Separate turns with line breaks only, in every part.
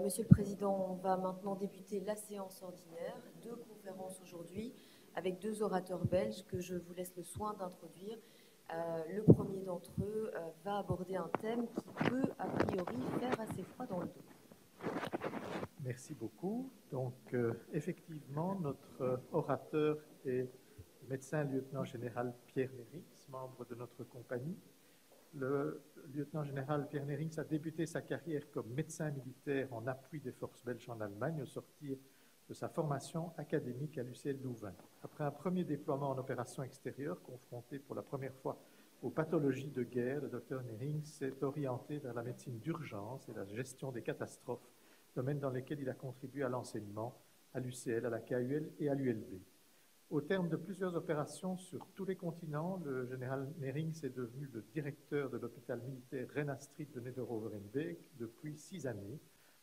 Monsieur le Président, on va maintenant débuter la séance ordinaire. Deux conférences aujourd'hui avec deux orateurs belges que je vous laisse le soin d'introduire. Le premier d'entre eux va aborder un thème qui peut, a priori, faire assez froid dans le dos.
Merci beaucoup. Donc, effectivement, notre orateur est le médecin lieutenant général Pierre Nerings, membre de notre compagnie. Le lieutenant général Pierre Nerings a débuté sa carrière comme médecin militaire en appui des forces belges en Allemagne au sortir de sa formation académique à l'UCL Louvain. Après un premier déploiement en opération extérieure, confronté pour la première fois aux pathologies de guerre, le docteur Nerings s'est orienté vers la médecine d'urgence et la gestion des catastrophes, domaine dans lesquels il a contribué à l'enseignement, à l'UCL, à la KUL et à l'ULB. Au terme de plusieurs opérations sur tous les continents, le général Nerings est devenu le directeur de l'hôpital militaire Renastrid de Neder-Overenbeek depuis 6 années,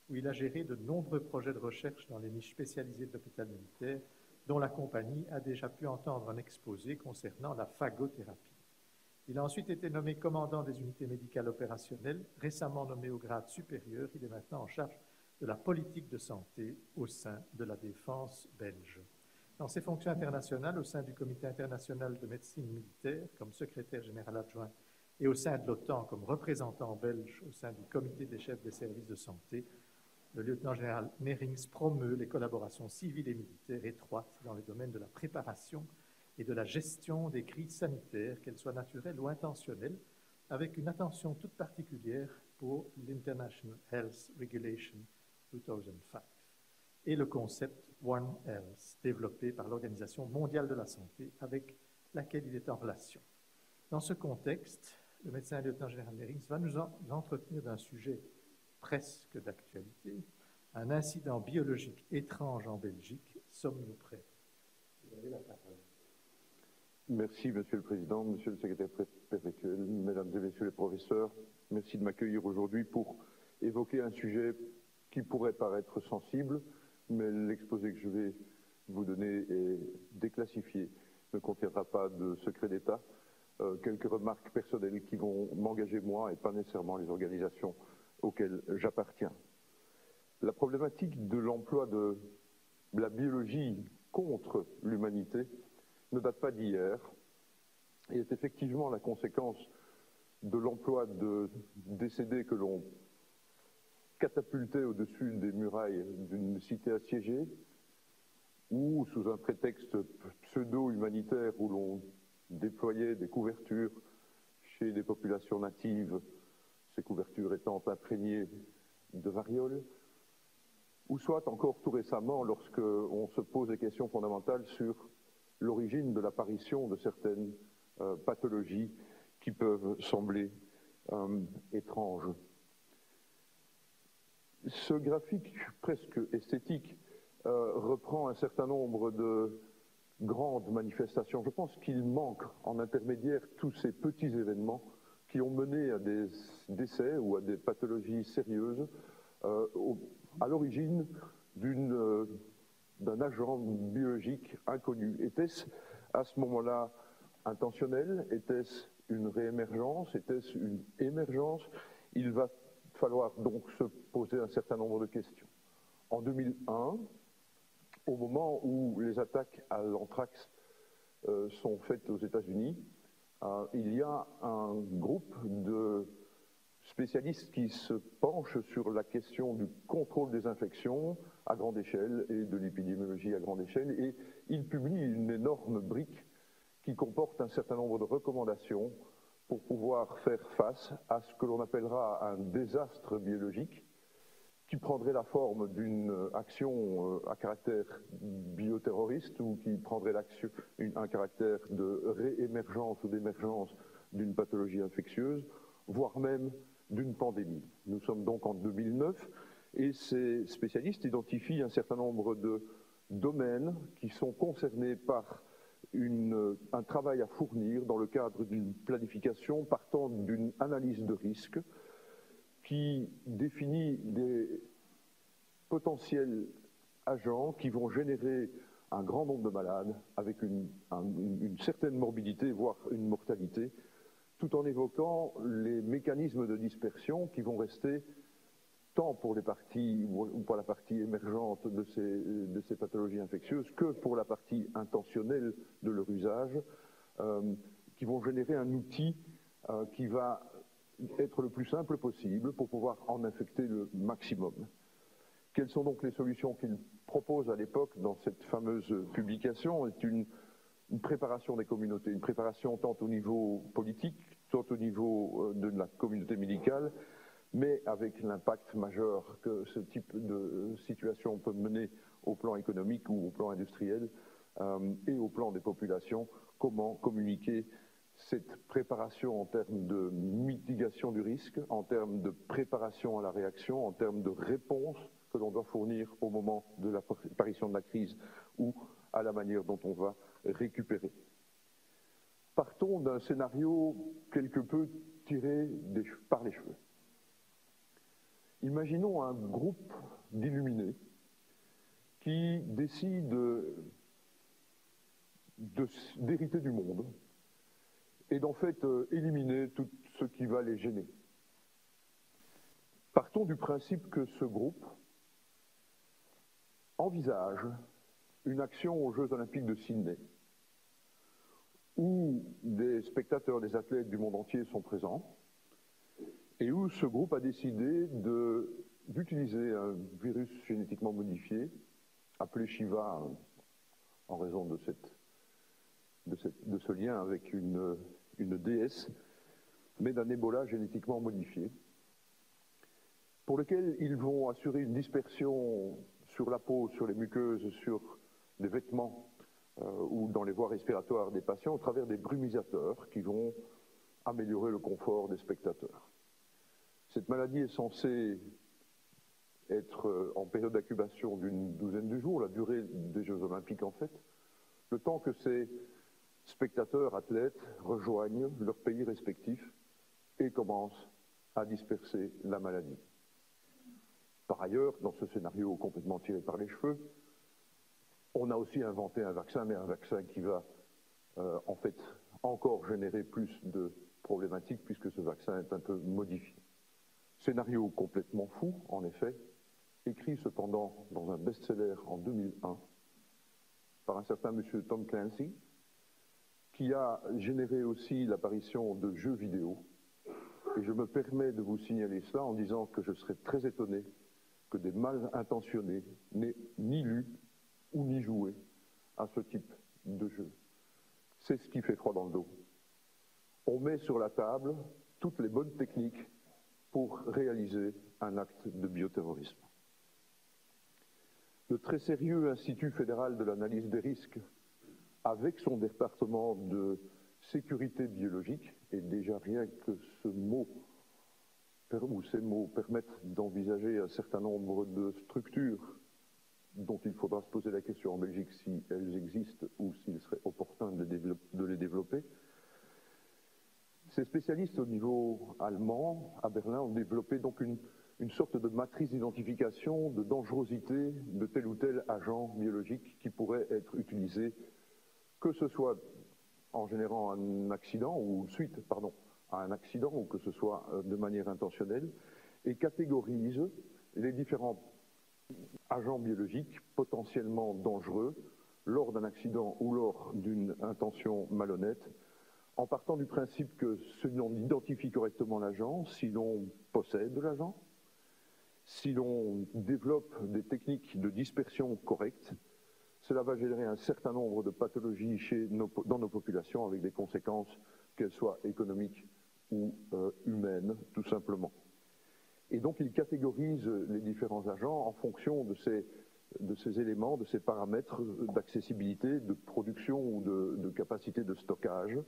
où il a géré de nombreux projets de recherche dans les niches spécialisées de l'hôpital militaire, dont la compagnie a déjà pu entendre un exposé concernant la phagothérapie. Il a ensuite été nommé commandant des unités médicales opérationnelles, récemment nommé au grade supérieur. Il est maintenant en charge de la politique de santé au sein de la défense belge. Dans ses fonctions internationales, au sein du Comité international de médecine militaire, comme secrétaire général adjoint, et au sein de l'OTAN, comme représentant belge au sein du Comité des chefs des services de santé, le lieutenant général Nerings promeut les collaborations civiles et militaires étroites dans les domaines de la préparation et de la gestion des crises sanitaires, qu'elles soient naturelles ou intentionnelles, avec une attention toute particulière pour l'International Health Regulation 2005 et le concept One Health, développé par l'Organisation mondiale de la santé, avec laquelle il est en relation. Dans ce contexte, le médecin lieutenant général Nerings va nous entretenir d'un sujet presque d'actualité, un incident biologique étrange en Belgique. Sommes-nous prêts? Vous avez la parole.
Merci, Monsieur le Président, Monsieur le Secrétaire perpétuel, Mesdames et Messieurs les professeurs. Merci de m'accueillir aujourd'hui pour évoquer un sujet qui pourrait paraître sensible, mais l'exposé que je vais vous donner est déclassifié, ne contiendra pas de secret d'État. Quelques remarques personnelles qui vont m'engager moi et pas nécessairement les organisations auxquelles j'appartiens. La problématique de l'emploi de la biologie contre l'humanité ne date pas d'hier et est effectivement la conséquence de l'emploi de décédés que l'on catapultait au-dessus des murailles d'une cité assiégée ou sous un prétexte pseudo-humanitaire où l'on déployait des couvertures chez des populations natives, ces couvertures étant imprégnées de variole, ou soit encore tout récemment lorsque on se pose des questions fondamentales sur l'origine de l'apparition de certaines pathologies qui peuvent sembler étranges. Ce graphique presque esthétique reprend un certain nombre de grandes manifestations. Je pense qu'il manque en intermédiaire tous ces petits événements qui ont mené à des décès ou à des pathologies sérieuses à l'origine d'un agent biologique inconnu. Était-ce à ce moment-là intentionnel? Était-ce une réémergence? Était-ce une émergence? Il va falloir donc se poser un certain nombre de questions. En 2001, au moment où les attaques à l'anthrax sont faites aux États-Unis, il y a un groupe de spécialistes qui se penchent sur la question du contrôle des infections à grande échelle et de l'épidémiologie à grande échelle, et ils publient une énorme brique qui comporte un certain nombre de recommandations pour pouvoir faire face à ce que l'on appellera un désastre biologique qui prendrait la forme d'une action à caractère bioterroriste ou qui prendrait un caractère de réémergence ou d'émergence d'une pathologie infectieuse, voire même d'une pandémie. Nous sommes donc en 2009 et ces spécialistes identifient un certain nombre de domaines qui sont concernés par un travail à fournir dans le cadre d'une planification partant d'une analyse de risque qui définit des potentiels agents qui vont générer un grand nombre de malades avec une certaine morbidité, voire une mortalité, tout en évoquant les mécanismes de dispersion qui vont rester tant pour les parties ou pour la partie émergente de ces pathologies infectieuses que pour la partie intentionnelle de leur usage, qui vont générer un outil qui va être le plus simple possible pour pouvoir en infecter le maximum. Quelles sont donc les solutions qu'il propose à l'époque dans cette fameuse publication? C'est une préparation des communautés, une préparation tant au niveau politique, tant au niveau de la communauté médicale, mais avec l'impact majeur que ce type de situation peut mener au plan économique ou au plan industriel et au plan des populations. Comment communiquer cette préparation en termes de mitigation du risque, en termes de préparation à la réaction, en termes de réponse que l'on doit fournir au moment de l'apparition de la crise ou à la manière dont on va récupérer. Partons d'un scénario quelque peu tiré par les cheveux. Imaginons un groupe d'illuminés qui décide d'hériter du monde et d'en fait éliminer tout ce qui va les gêner. Partons du principe que ce groupe envisage une action aux Jeux Olympiques de Sydney où des spectateurs, des athlètes du monde entier sont présents et où ce groupe a décidé d'utiliser un virus génétiquement modifié appelé Shiva en raison de ce lien avec une déesse, mais d'un Ebola génétiquement modifié, pour lequel ils vont assurer une dispersion sur la peau, sur les muqueuses, sur les vêtements ou dans les voies respiratoires des patients au travers des brumisateurs qui vont améliorer le confort des spectateurs. Cette maladie est censée être en période d'incubation d'une douzaine de jours, la durée des Jeux Olympiques en fait, le temps que ces spectateurs, athlètes, rejoignent leur pays respectif et commencent à disperser la maladie. Par ailleurs, dans ce scénario complètement tiré par les cheveux, on a aussi inventé un vaccin, mais un vaccin qui va en fait encore générer plus de problématiques puisque ce vaccin est un peu modifié. Scénario complètement fou, en effet, écrit cependant dans un best-seller en 2001 par un certain monsieur Tom Clancy, qui a généré aussi l'apparition de jeux vidéo. Et je me permets de vous signaler cela en disant que je serais très étonné que des mal intentionnés n'aient ni lu ou ni joué à ce type de jeu. C'est ce qui fait froid dans le dos. On met sur la table toutes les bonnes techniques pour réaliser un acte de bioterrorisme. Le très sérieux Institut fédéral de l'analyse des risques, avec son département de sécurité biologique, et déjà rien que ce mot ou ces mots permettent d'envisager un certain nombre de structures dont il faudra se poser la question en Belgique si elles existent ou s'il serait opportun de les développer. Ces spécialistes au niveau allemand, à Berlin, ont développé donc une sorte de matrice d'identification de dangerosité de tel ou tel agent biologique qui pourrait être utilisé, que ce soit en générant un accident ou suite, pardon, à un accident ou que ce soit de manière intentionnelle, et catégorise les différents agents biologiques potentiellement dangereux lors d'un accident ou lors d'une intention malhonnête, en partant du principe que si l'on identifie correctement l'agent, si l'on possède l'agent, si l'on développe des techniques de dispersion correctes, cela va générer un certain nombre de pathologies dans nos populations avec des conséquences, qu'elles soient économiques ou humaines, tout simplement. Et donc il catégorise les différents agents en fonction de ces éléments, de ces paramètres d'accessibilité, de production ou de capacité de stockage,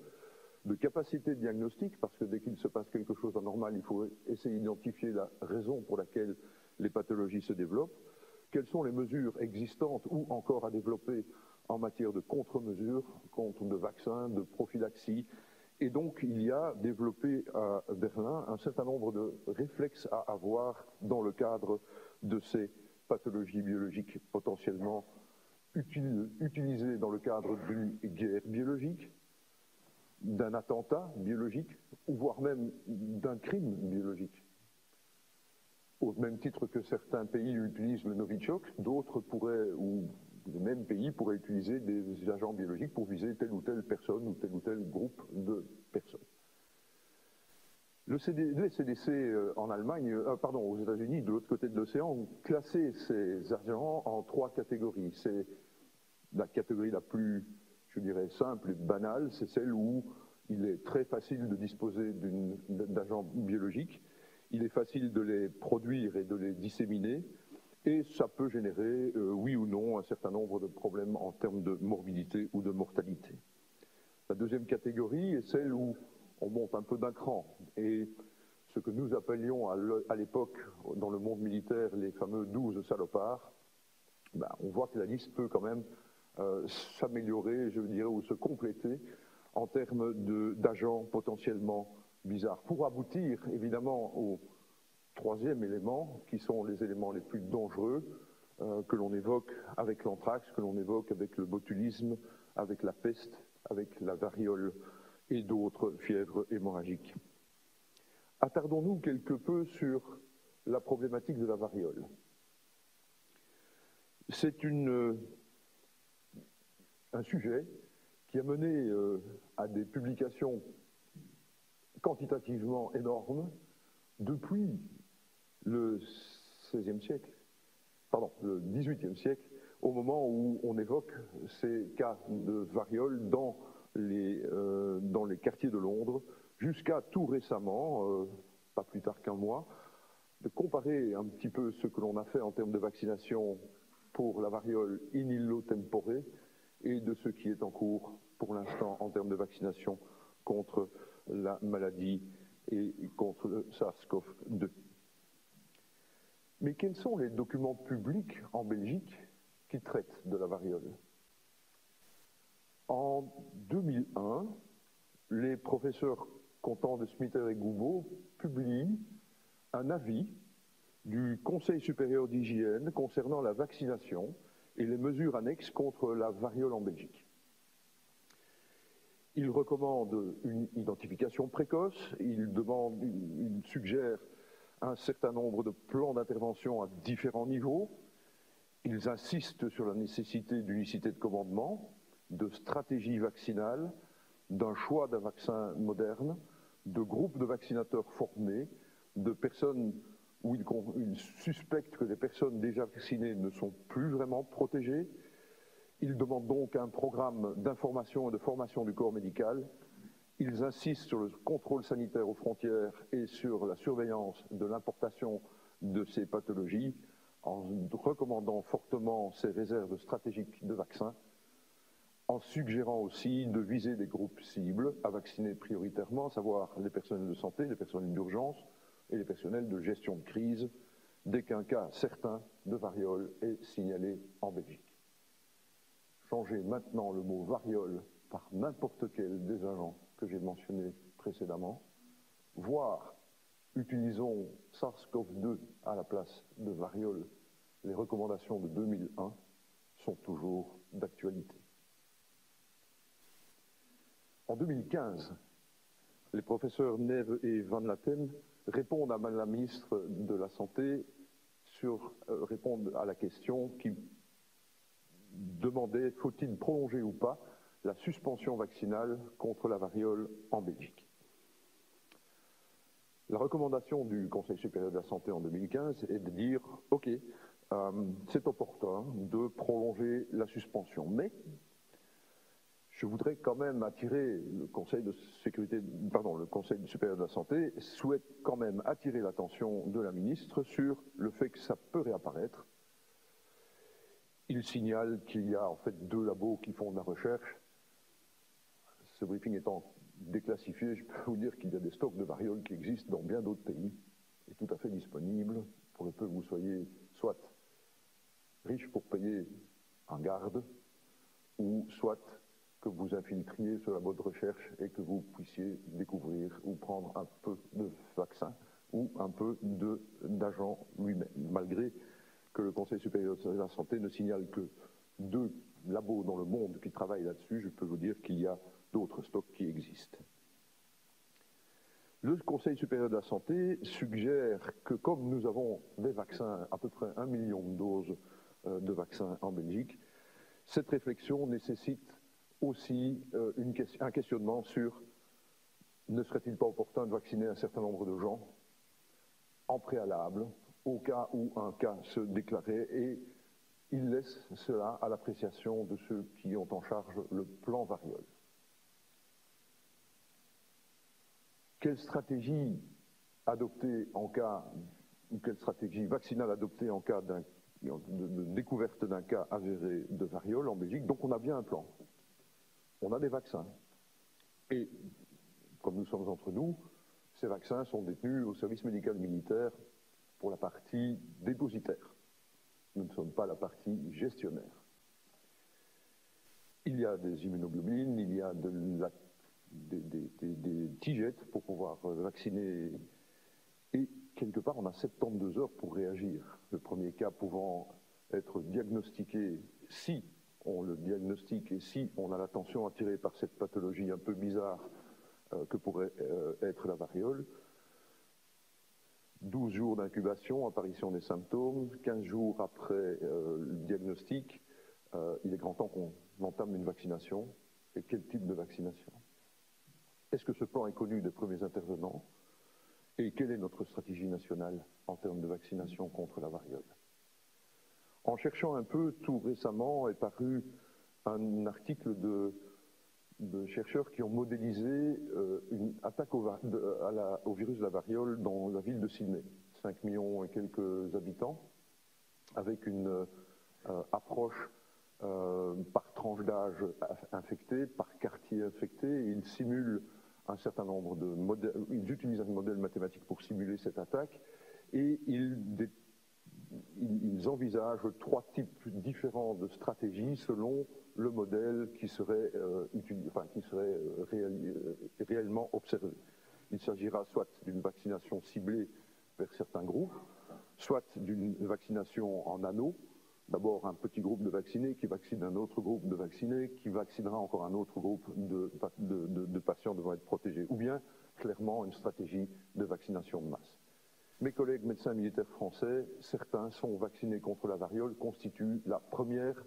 de capacité de diagnostic, parce que dès qu'il se passe quelque chose d'anormal, il faut essayer d'identifier la raison pour laquelle les pathologies se développent, quelles sont les mesures existantes ou encore à développer en matière de contre-mesures, de vaccins, de prophylaxie. Et donc il y a développé à Berlin un certain nombre de réflexes à avoir dans le cadre de ces pathologies biologiques potentiellement utilisées dans le cadre d'une guerre biologique, d'un attentat biologique, ou voire même d'un crime biologique. au même titre que certains pays utilisent le Novichok, d'autres pourraient, ou les mêmes pays pourraient utiliser des agents biologiques pour viser telle ou telle personne ou tel groupe de personnes. Les CDC en Allemagne, aux États-Unis, de l'autre côté de l'océan, ont classé ces agents en 3 catégories. C'est la catégorie la plus, je dirais, simple et banale, c'est celle où il est très facile de disposer d'agents biologiques, il est facile de les produire et de les disséminer, et ça peut générer, oui ou non, un certain nombre de problèmes en termes de morbidité ou de mortalité. La deuxième catégorie est celle où on monte un peu d'un cran, et ce que nous appelions à l'époque, dans le monde militaire, les fameux 12 salopards, on voit que la liste peut quand même s'améliorer, je dirais, ou se compléter en termes d'agents potentiellement bizarres, pour aboutir évidemment au troisième élément, qui sont les éléments les plus dangereux que l'on évoque avec l'anthrax, que l'on évoque avec le botulisme, avec la peste, avec la variole et d'autres fièvres hémorragiques. Attardons-nous quelque peu sur la problématique de la variole. C'est un sujet qui a mené à des publications quantitativement énormes depuis le XVIe siècle, le XVIIIe siècle, au moment où on évoque ces cas de variole dans les quartiers de Londres, jusqu'à tout récemment, pas plus tard qu'un mois, de comparer un petit peu ce que l'on a fait en termes de vaccination pour la variole in illo tempore et de ce qui est en cours pour l'instant en termes de vaccination contre la maladie et contre le SARS-CoV-2. Mais quels sont les documents publics en Belgique qui traitent de la variole? En 2001, les professeurs Contant de Smither et Goubeau publient un avis du Conseil supérieur d'hygiène concernant la vaccination et les mesures annexes contre la variole en Belgique. Ils recommandent une identification précoce, ils suggèrent un certain nombre de plans d'intervention à différents niveaux, ils insistent sur la nécessité d'unicité de commandement, de stratégie vaccinale, d'un choix d'un vaccin moderne, de groupes de vaccinateurs formés, de personnes où ils suspectent que les personnes déjà vaccinées ne sont plus vraiment protégées. Ils demandent donc un programme d'information et de formation du corps médical. Ils insistent sur le contrôle sanitaire aux frontières et sur la surveillance de l'importation de ces pathologies, en recommandant fortement ces réserves stratégiques de vaccins, en suggérant aussi de viser des groupes cibles à vacciner prioritairement, à savoir les personnels de santé, les personnels d'urgence et les personnels de gestion de crise, dès qu'un cas certain de variole est signalé en Belgique. Changez maintenant le mot variole par n'importe quel des agents que j'ai mentionnés précédemment, voire utilisons SARS-CoV-2 à la place de variole. Les recommandations de 2001 sont toujours d'actualité. En 2015, les professeurs Neve et Van Laten répondent à la ministre de la Santé répondent à la question qui demandait faut-il prolonger ou pas la suspension vaccinale contre la variole en Belgique. La recommandation du Conseil supérieur de la santé en 2015 est de dire ok, c'est opportun de prolonger la suspension, mais je voudrais quand même attirer le Conseil supérieur de la santé souhaite quand même attirer l'attention de la ministre sur le fait que ça peut réapparaître. Il signale qu'il y a en fait 2 labos qui font de la recherche. Ce briefing étant déclassifié, je peux vous dire qu'il y a des stocks de variole qui existent dans bien d'autres pays et tout à fait disponibles pour le peu que vous soyez soit riche pour payer un garde ou soit que vous infiltriez ce labo de recherche et que vous puissiez découvrir ou prendre un peu de vaccin ou un peu d'agent lui-même, malgré que le Conseil supérieur de la santé ne signale que 2 labos dans le monde qui travaillent là-dessus. Je peux vous dire qu'il y a d'autres stocks qui existent. Le Conseil supérieur de la santé suggère que comme nous avons des vaccins, à peu près 1 million de doses de vaccins en Belgique, cette réflexion nécessite aussi un questionnement sur ne serait-il pas opportun de vacciner un certain nombre de gens en préalable, au cas où un cas se déclarait, et il laisse cela à l'appréciation de ceux qui ont en charge le plan variole. Quelle stratégie adopter en cas, ou quelle stratégie vaccinale adopter en cas de découverte d'un cas avéré de variole en Belgique? Donc on a bien un plan. On a des vaccins. Et comme nous sommes entre nous, ces vaccins sont détenus au service médical militaire pour la partie dépositaire. Nous ne sommes pas la partie gestionnaire. Il y a des immunoglobulines, il y a des tigettes pour pouvoir vacciner. Et quelque part, on a 72 heures pour réagir. Le premier cas pouvant être diagnostiqué, si on le diagnostique et si on a l'attention attirée par cette pathologie un peu bizarre que pourrait être la variole. 12 jours d'incubation, apparition des symptômes, 15 jours après le diagnostic, il est grand temps qu'on entame une vaccination. Et quel type de vaccination? Est-ce que ce plan est connu des premiers intervenants? Et quelle est notre stratégie nationale en termes de vaccination contre la variole? En cherchant un peu, tout récemment est paru un article de chercheurs qui ont modélisé une attaque au virus de la variole dans la ville de Sydney. 5 millions et quelques habitants, avec une approche par tranche d'âge infecté, par quartier infecté. Et ils simulent un certain nombre de modèles, ils utilisent un modèle mathématique pour simuler cette attaque, et ils envisagent 3 types différents de stratégies selon le modèle qui serait, réellement observé. Il s'agira soit d'une vaccination ciblée vers certains groupes, soit d'une vaccination en anneaux. D'abord un petit groupe de vaccinés qui vaccine un autre groupe de vaccinés, qui vaccinera encore un autre groupe de patients devant être protégés. Ou bien, clairement, une stratégie de vaccination de masse. Mes collègues médecins militaires français, certains sont vaccinés contre la variole, constituent la première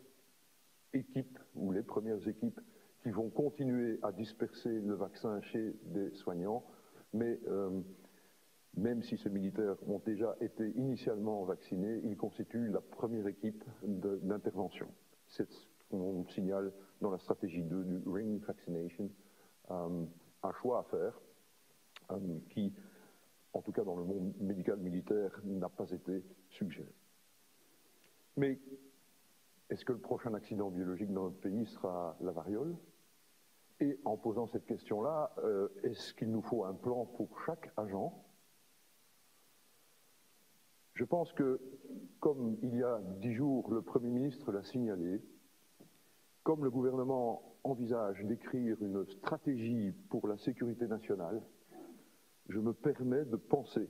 équipe ou les premières équipes qui vont continuer à disperser le vaccin chez des soignants, mais même si ces militaires ont déjà été initialement vaccinés, ils constituent la première équipe d'intervention. C'est ce qu'on signale dans la stratégie 2 du Ring Vaccination, un choix à faire qui, en tout cas dans le monde médical militaire, n'a pas été suggéré. Mais est-ce que le prochain accident biologique dans notre pays sera la variole? Et en posant cette question-là, est-ce qu'il nous faut un plan pour chaque agent? Je pense que, comme il y a 10 jours, le Premier ministre l'a signalé, comme le gouvernement envisage d'écrire une stratégie pour la sécurité nationale, je me permets de penser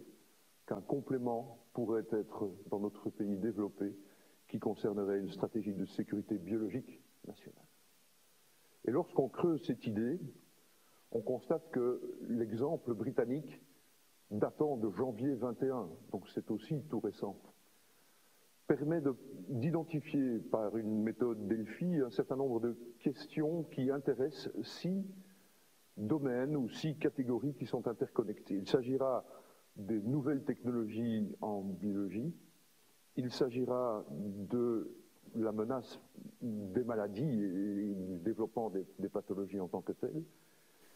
qu'un complément pourrait être dans notre pays développé qui concernerait une stratégie de sécurité biologique nationale. Et lorsqu'on creuse cette idée, on constate que l'exemple britannique datant de janvier 21, donc c'est aussi tout récent, permet d'identifier par une méthode Delphi un certain nombre de questions qui intéressent 6 domaines ou 6 catégories qui sont interconnectées. Il s'agira des nouvelles technologies en biologie, il s'agira de la menace des maladies et du développement des pathologies en tant que telles,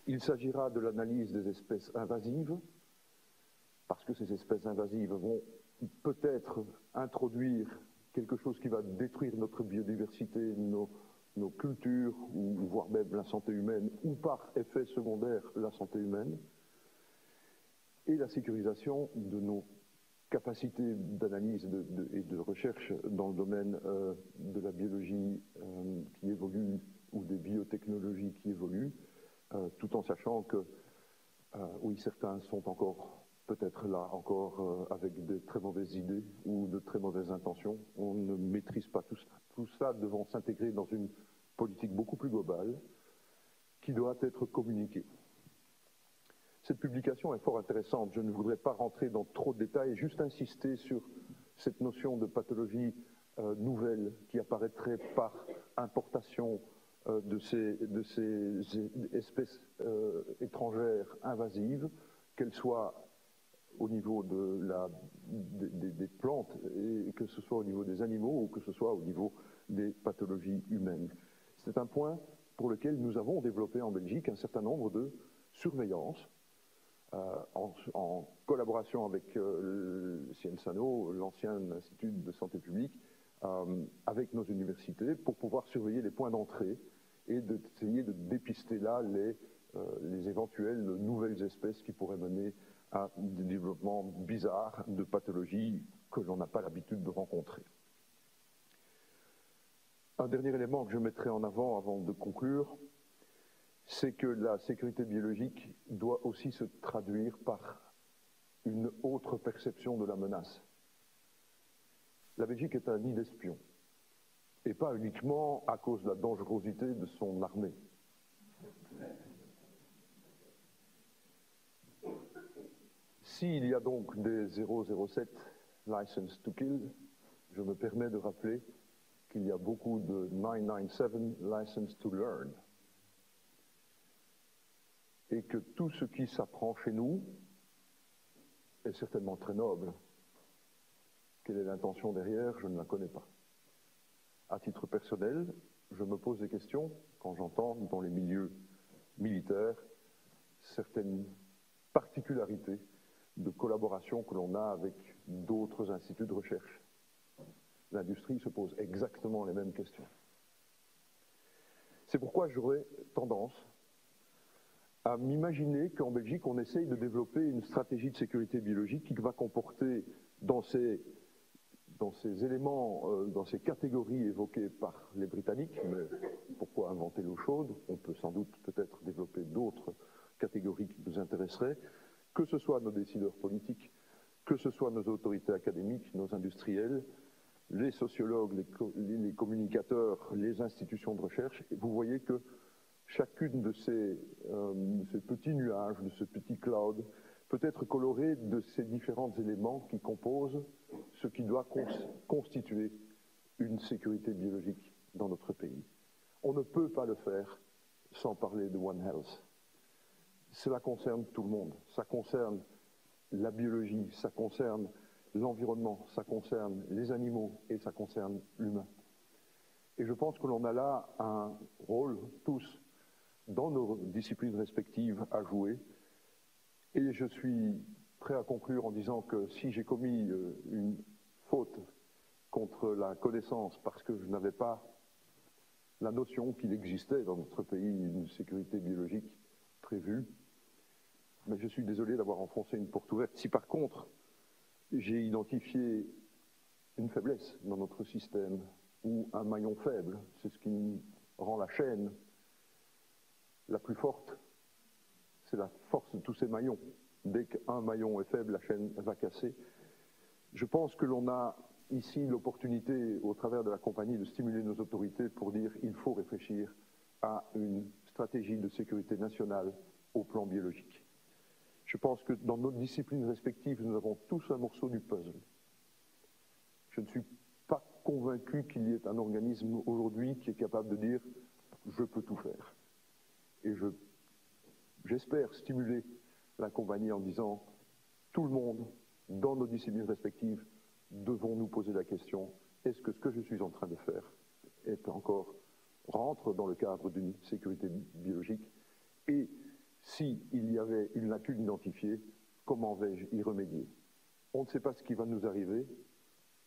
il s'agira de l'analyse des espèces invasives, parce que ces espèces invasives vont peut-être introduire quelque chose qui va détruire notre biodiversité, nos cultures, ou voire même la santé humaine, ou par effet secondaire la santé humaine, et la sécurisation de nos capacités d'analyse et de recherche dans le domaine de la biologie qui évolue, ou des biotechnologies qui évoluent, tout en sachant que, oui, certains sont encore peut-être là encore avec de très mauvaises idées ou de très mauvaises intentions. On ne maîtrise pas tout ça. Tout ça devant s'intégrer dans une politique beaucoup plus globale qui doit être communiquée. Cette publication est fort intéressante. Je ne voudrais pas rentrer dans trop de détails, juste insister sur cette notion de pathologie nouvelle qui apparaîtrait par importation de ces espèces étrangères invasives, qu'elles soient au niveau des plantes, et que ce soit au niveau des animaux ou que ce soit au niveau des pathologies humaines. C'est un point pour lequel nous avons développé en Belgique un certain nombre de surveillances en collaboration avec CNSANO, l'ancien Institut de santé publique, avec nos universités, pour pouvoir surveiller les points d'entrée et d'essayer de dépister là les éventuelles nouvelles espèces qui pourraient mener à des développements bizarres de pathologies que l'on n'a pas l'habitude de rencontrer. Un dernier élément que je mettrai en avant de conclure, c'est que la sécurité biologique doit aussi se traduire par une autre perception de la menace. La Belgique est un nid d'espions, et pas uniquement à cause de la dangerosité de son armée. S'il y a donc des 007 license to kill, je me permets de rappeler qu'il y a beaucoup de 997 license to learn. Et que tout ce qui s'apprend chez nous est certainement très noble. Quelle est l'intention derrière? Je ne la connais pas. À titre personnel, je me pose des questions quand j'entends dans les milieux militaires certaines particularités de collaboration que l'on a avec d'autres instituts de recherche. L'industrie se pose exactement les mêmes questions. C'est pourquoi j'aurais tendance à m'imaginer qu'en Belgique, on essaye de développer une stratégie de sécurité biologique qui va comporter dans ces éléments, dans ces catégories évoquées par les Britanniques, mais pourquoi inventer l'eau chaude? On peut sans doute peut-être développer d'autres catégories qui nous intéresseraient, que ce soit nos décideurs politiques, que ce soit nos autorités académiques, nos industriels, les sociologues, les communicateurs, les institutions de recherche. Et vous voyez que chacune de ces petits nuages, de ce petit cloud, peut être colorée de ces différents éléments qui composent ce qui doit constituer une sécurité biologique dans notre pays. On ne peut pas le faire sans parler de One Health. Cela concerne tout le monde. Ça concerne la biologie, ça concerne l'environnement, ça concerne les animaux et ça concerne l'humain. Et je pense que l'on a là un rôle, tous, dans nos disciplines respectives à jouer. Et je suis prêt à conclure en disant que si j'ai commis une faute contre la connaissance parce que je n'avais pas la notion qu'il existait dans notre pays une sécurité biologique prévue, mais je suis désolé d'avoir enfoncé une porte ouverte. Si par contre, j'ai identifié une faiblesse dans notre système ou un maillon faible, c'est ce qui rend la chaîne la plus forte, c'est la force de tous ces maillons. Dès qu'un maillon est faible, la chaîne va casser. Je pense que l'on a ici l'opportunité, au travers de la compagnie, de stimuler nos autorités pour dire qu'il faut réfléchir à une stratégie de sécurité nationale au plan biologique. Je pense que dans nos disciplines respectives, nous avons tous un morceau du puzzle. Je ne suis pas convaincu qu'il y ait un organisme aujourd'hui qui est capable de dire « je peux tout faire ». Et j'espère stimuler la compagnie en disant « tout le monde, dans nos disciplines respectives, devons nous poser la question « est-ce que ce que je suis en train de faire rentre dans le cadre d'une sécurité biologique ?» et s'il y avait une lacune identifiée, comment vais-je y remédier? On ne sait pas ce qui va nous arriver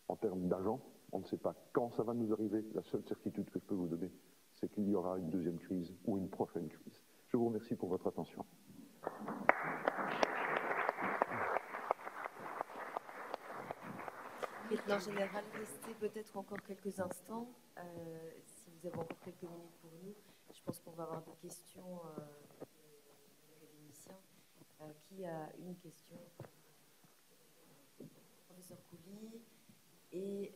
en termes d'agents, on ne sait pas quand ça va nous arriver. La seule certitude que je peux vous donner, c'est qu'il y aura une deuxième crise ou une prochaine crise. Je vous remercie pour votre attention.
Lieutenant général, restez peut-être encore quelques instants, si vous avez encore quelques minutes pour nous. Je pense qu'on va avoir des questions des académiciens. Qui a une question? Professeur Couli et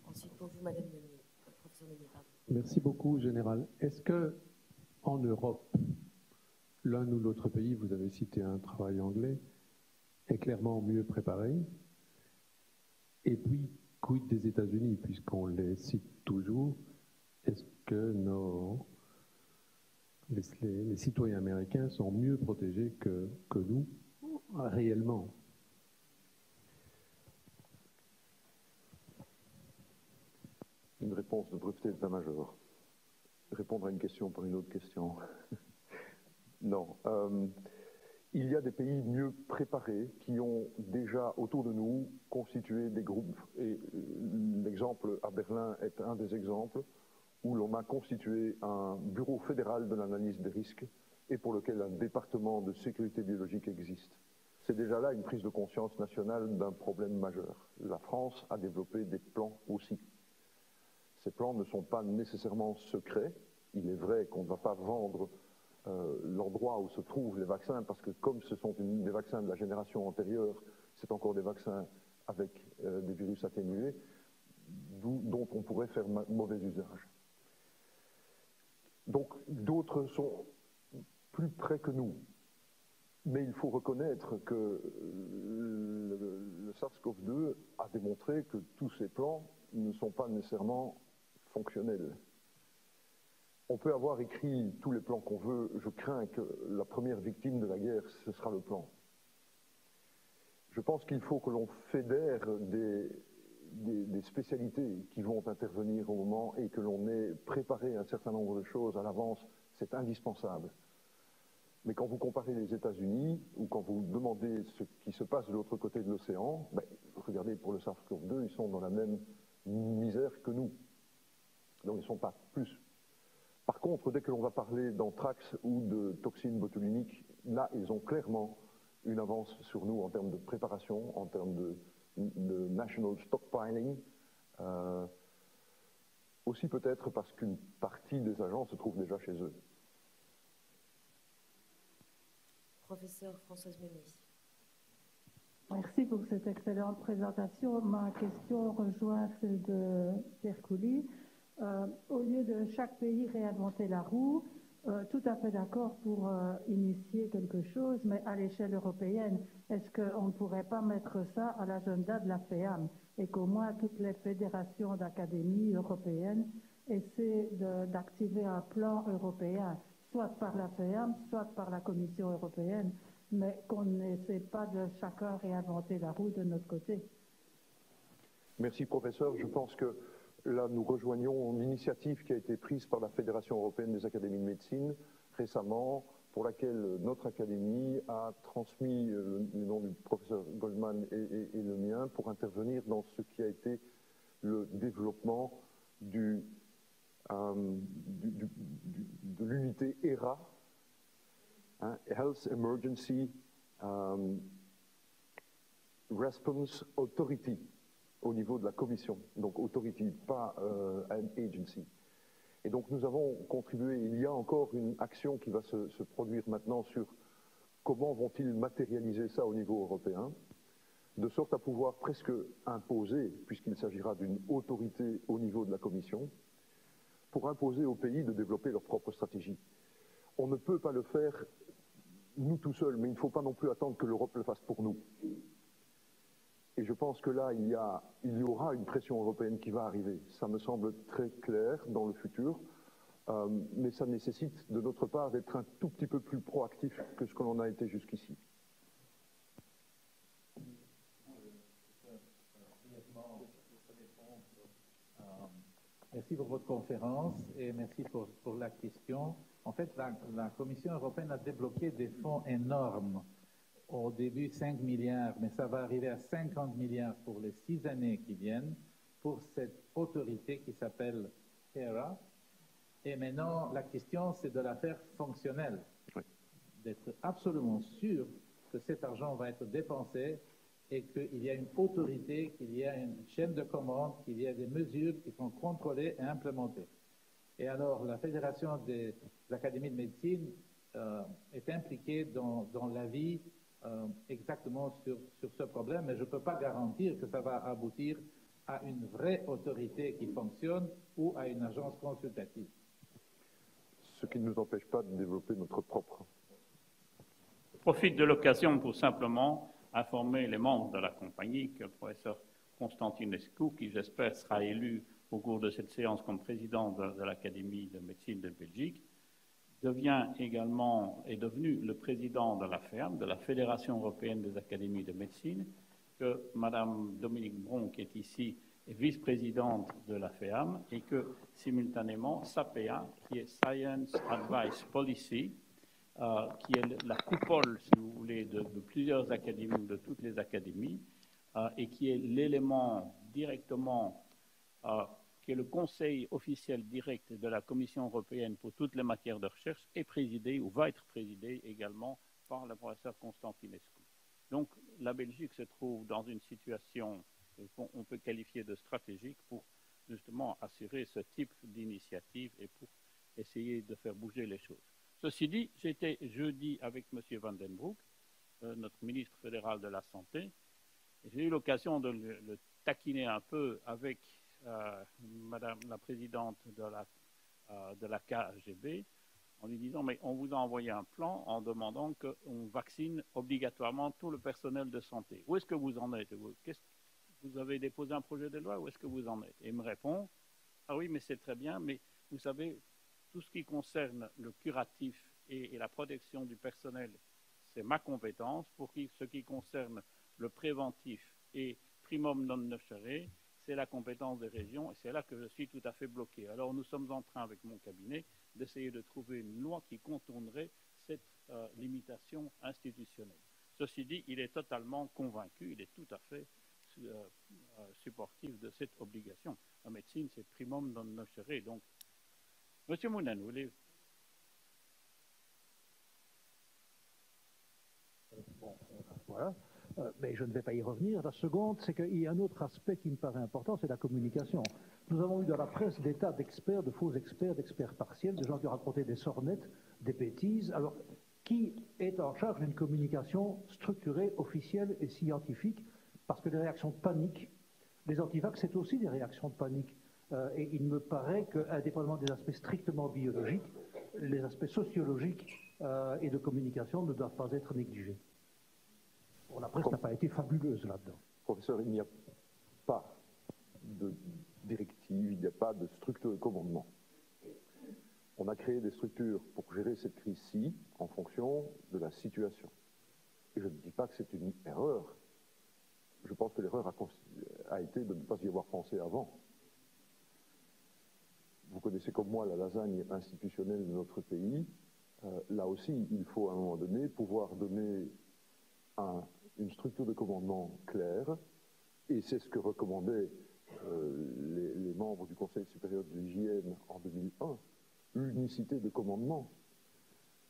ensuite pour vous, Madame Meunier. Professeur Meunier, pardon.
Merci beaucoup, Général. Est-ce que en Europe, l'un ou l'autre pays, vous avez cité un travail anglais, est clairement mieux préparé. Et puis, quid des États-Unis, puisqu'on les cite toujours, est-ce que les citoyens américains sont mieux protégés que nous, réellement?
Une réponse de breveté d'état-major. Répondre à une question par une autre question. Non. Il y a des pays mieux préparés qui ont déjà autour de nous constitué des groupes. Et l'exemple à Berlin est un des exemples où l'on a constitué un bureau fédéral de l'analyse des risques et pour lequel un département de sécurité biologique existe. C'est déjà là une prise de conscience nationale d'un problème majeur. La France a développé des plans aussi. Ces plans ne sont pas nécessairement secrets. Il est vrai qu'on ne va pas vendre l'endroit où se trouvent les vaccins, parce que comme ce sont des vaccins de la génération antérieure, c'est encore des vaccins avec des virus atténués, dont on pourrait faire mauvais usage. Donc d'autres sont plus près que nous. Mais il faut reconnaître que le SARS-CoV-2 a démontré que tous ces plans ne sont pas nécessairement fonctionnels. On peut avoir écrit tous les plans qu'on veut, je crains que la première victime de la guerre, ce sera le plan. Je pense qu'il faut que l'on fédère des spécialités qui vont intervenir au moment et que l'on ait préparé un certain nombre de choses à l'avance, c'est indispensable. Mais quand vous comparez les États-Unis ou quand vous demandez ce qui se passe de l'autre côté de l'océan, ben, regardez pour le SARS-CoV-2, ils sont dans la même misère que nous. Donc ils ne sont pas plus. Par contre, dès que l'on va parler d'anthrax ou de toxines botulinques, là, ils ont clairement une avance sur nous en termes de préparation, en termes de national stockpiling. Aussi peut-être parce qu'une partie des agents se trouve déjà chez eux.
Professeur Françoise Ménis.
Merci pour cette excellente présentation. Ma question rejoint celle de Pierre Coulis. Au lieu de chaque pays réinventer la roue, tout à fait d'accord pour initier quelque chose, mais à l'échelle européenne, est-ce qu'on ne pourrait pas mettre ça à l'agenda de la FEAM et qu'au moins toutes les fédérations d'académies européennes essaient d'activer un plan européen, soit par la FEAM, soit par la Commission européenne, mais qu'on n'essaie pas de chacun réinventer la roue de notre côté?
Merci, professeur. Je pense que là, nous rejoignons l'initiative qui a été prise par la Fédération européenne des académies de médecine récemment, pour laquelle notre académie a transmis le nom du professeur Goldman et le mien pour intervenir dans ce qui a été le développement de l'unité HERA, hein, Health Emergency Response Authority, au niveau de la commission, donc authority, pas an agency. Et donc nous avons contribué, il y a encore une action qui va se produire maintenant sur comment vont-ils matérialiser ça au niveau européen, de sorte à pouvoir presque imposer, puisqu'il s'agira d'une autorité au niveau de la commission, pour imposer aux pays de développer leur propre stratégie. On ne peut pas le faire nous tout seuls, mais il ne faut pas non plus attendre que l'Europe le fasse pour nous. Et je pense que là, il y aura une pression européenne qui va arriver. Ça me semble très clair dans le futur, mais ça nécessite de notre part d'être un tout petit peu plus proactif que ce que l'on a été jusqu'ici.
Merci pour votre conférence et merci pour la question. En fait, la Commission européenne a débloqué des fonds énormes. Au début, 5 milliards, mais ça va arriver à 50 milliards pour les 6 années qui viennent, pour cette autorité qui s'appelle HERA. Et maintenant, la question, c'est de la faire fonctionnelle. Oui. D'être absolument sûr que cet argent va être dépensé et qu'il y a une autorité, qu'il y a une chaîne de commande, qu'il y a des mesures qui sont contrôlées et implémentées. Et alors, la Fédération des académies de médecine est impliquée dans l'avis exactement sur ce problème, mais je ne peux pas garantir que ça va aboutir à une vraie autorité qui fonctionne ou à une agence consultative.
Ce qui ne nous empêche pas de développer notre propre
profite de l'occasion pour simplement informer les membres de la compagnie que le professeur Constantinescu, qui j'espère sera élu au cours de cette séance comme président de l'Académie de médecine de Belgique, est devenu le président de la FEAM, de la Fédération européenne des académies de médecine, que Mme Dominique Bron, qui est ici, est vice-présidente de la FEAM, et que simultanément SAPEA, qui est Science Advice Policy, qui est la coupole, si vous voulez, de plusieurs académies, de toutes les académies, et qui est l'élément directement, qui est le conseil officiel direct de la Commission européenne pour toutes les matières de recherche, est présidé ou va être présidé également par le professeur Constantinescu. Donc la Belgique se trouve dans une situation qu'on peut qualifier de stratégique pour justement assurer ce type d'initiative et pour essayer de faire bouger les choses. Ceci dit, j'étais jeudi avec M. Van den Broek, notre ministre fédéral de la Santé. J'ai eu l'occasion de le taquiner un peu avec Madame la présidente de la KGB en lui disant « mais on vous a envoyé un plan en demandant qu'on vaccine obligatoirement tout le personnel de santé. Où est-ce que vous en êtes? Vous avez déposé un projet de loi? Où est-ce que vous en êtes ?» Et il me répond « ah oui, mais c'est très bien, mais vous savez, tout ce qui concerne le curatif et la protection du personnel, c'est ma compétence. Pour ce qui concerne le préventif et primum non nocere, c'est la compétence des régions et c'est là que je suis tout à fait bloqué. Alors nous sommes en train, avec mon cabinet, d'essayer de trouver une loi qui contournerait cette limitation institutionnelle. Ceci dit, il est totalement convaincu, il est tout à fait supportif de cette obligation. La médecine, c'est primum non nocere. Donc, Monsieur Mounen, vous voulez...
Bon, voilà. Mais je ne vais pas y revenir. La seconde, c'est qu'il y a un autre aspect qui me paraît important, c'est la communication. Nous avons eu dans la presse des tas d'experts, de faux experts, d'experts partiels, de gens qui ont raconté des sornettes, des bêtises. Alors, qui est en charge d'une communication structurée, officielle et scientifique? Parce que les réactions de panique, les antivax, c'est aussi des réactions de panique. Et il me paraît qu'indépendamment des aspects strictement biologiques, les aspects sociologiques et de communication ne doivent pas être négligés. Bon, la presse n'a pas été fabuleuse là-dedans.
Professeur, il n'y a pas de directive, il n'y a pas de structure de commandement. On a créé des structures pour gérer cette crise-ci en fonction de la situation. Et je ne dis pas que c'est une erreur. Je pense que l'erreur a été de ne pas y avoir pensé avant. Vous connaissez comme moi la lasagne institutionnelle de notre pays. Là aussi, il faut à un moment donné pouvoir donner une structure de commandement claire, et c'est ce que recommandaient les membres du Conseil supérieur de l'hygiène en 2001, l'unicité de commandement,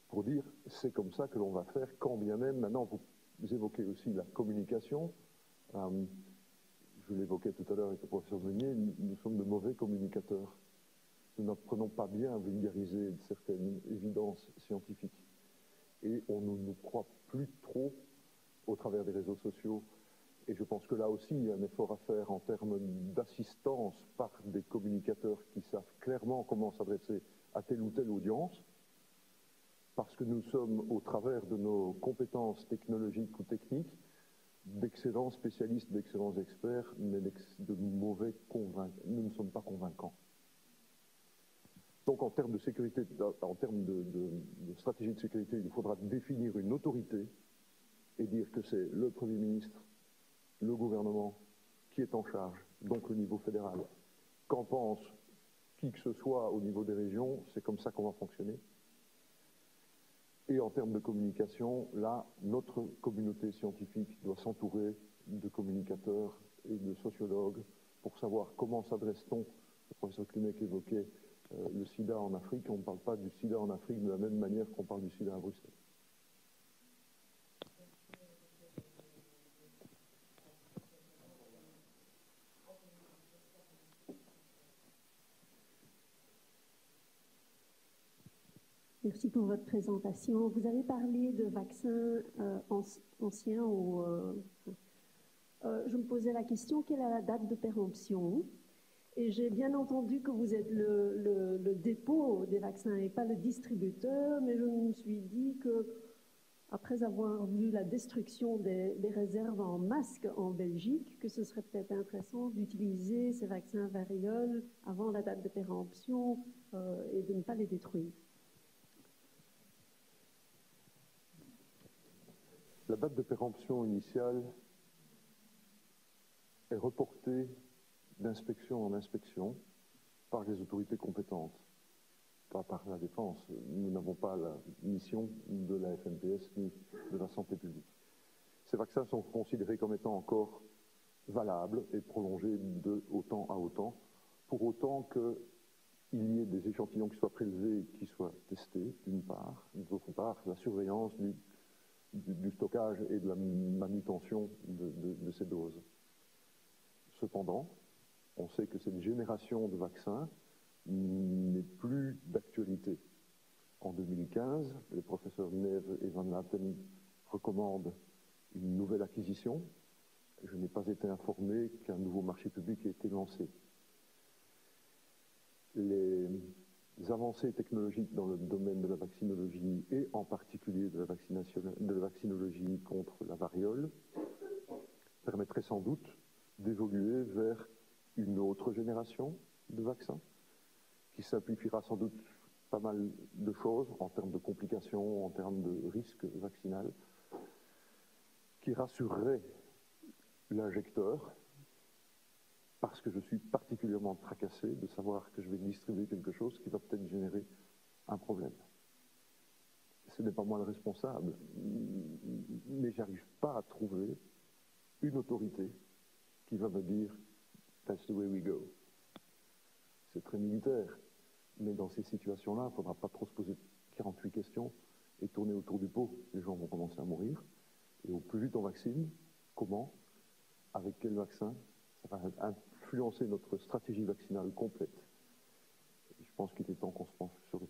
pour dire c'est comme ça que l'on va faire, quand bien même, maintenant vous évoquez aussi la communication, je l'évoquais tout à l'heure avec le professeur Meunier, nous sommes de mauvais communicateurs. Nous n'apprenons pas bien à vulgariser certaines évidences scientifiques. Et on ne nous croit plus trop au travers des réseaux sociaux. Et je pense que là aussi, il y a un effort à faire en termes d'assistance par des communicateurs qui savent clairement comment s'adresser à telle ou telle audience, parce que nous sommes, au travers de nos compétences technologiques ou techniques, d'excellents spécialistes, d'excellents experts, mais de mauvais convaincants. Nous ne sommes pas convaincants. Donc en termes de sécurité, en termes de stratégie de sécurité, il faudra définir une autorité et dire que c'est le Premier ministre, le gouvernement qui est en charge, donc le niveau fédéral. Qu'en pense qui que ce soit au niveau des régions, c'est comme ça qu'on va fonctionner. Et en termes de communication, là, notre communauté scientifique doit s'entourer de communicateurs et de sociologues pour savoir comment s'adresse-t-on. Le professeur Klimek évoquait le sida en Afrique. On ne parle pas du sida en Afrique de la même manière qu'on parle du sida à Bruxelles.
Merci pour votre présentation. Vous avez parlé de vaccins anciens ou... je me posais la question, quelle est la date de péremption? Et j'ai bien entendu que vous êtes le dépôt des vaccins et pas le distributeur, mais je me suis dit que après avoir vu la destruction des réserves en masques en Belgique, que ce serait peut-être intéressant d'utiliser ces vaccins variole avant la date de péremption et de ne pas les détruire.
La date de péremption initiale est reportée d'inspection en inspection par les autorités compétentes, pas par la défense. Nous n'avons pas la mission de la FNPS ni de la santé publique. Ces vaccins sont considérés comme étant encore valables et prolongés de autant à autant, pour autant qu'il y ait des échantillons qui soient prélevés et qui soient testés, d'une part, d'autre part, la surveillance du stockage et de la manutention de ces doses. Cependant, on sait que cette génération de vaccins n'est plus d'actualité. En 2015, les professeurs Neve et Van Laten recommandent une nouvelle acquisition. Je n'ai pas été informé qu'un nouveau marché public ait été lancé. Les avancées technologiques dans le domaine de la vaccinologie et en particulier de la vaccinologie contre la variole permettraient sans doute d'évoluer vers une autre génération de vaccins qui simplifiera sans doute pas mal de choses en termes de complications, en termes de risque vaccinal, qui rassurerait l'injecteur, parce que je suis particulièrement tracassé de savoir que je vais distribuer quelque chose qui va peut-être générer un problème. Ce n'est pas moi le responsable, mais j'arrive pas à trouver une autorité qui va me dire « that's the way we go ». C'est très militaire, mais dans ces situations-là, il ne faudra pas trop se poser 48 questions et tourner autour du pot. Les gens vont commencer à mourir, et au plus vite on vaccine, comment, avec quel vaccin, ça va influencer notre stratégie vaccinale complète. Et je pense qu'il est temps qu'on se penche sur le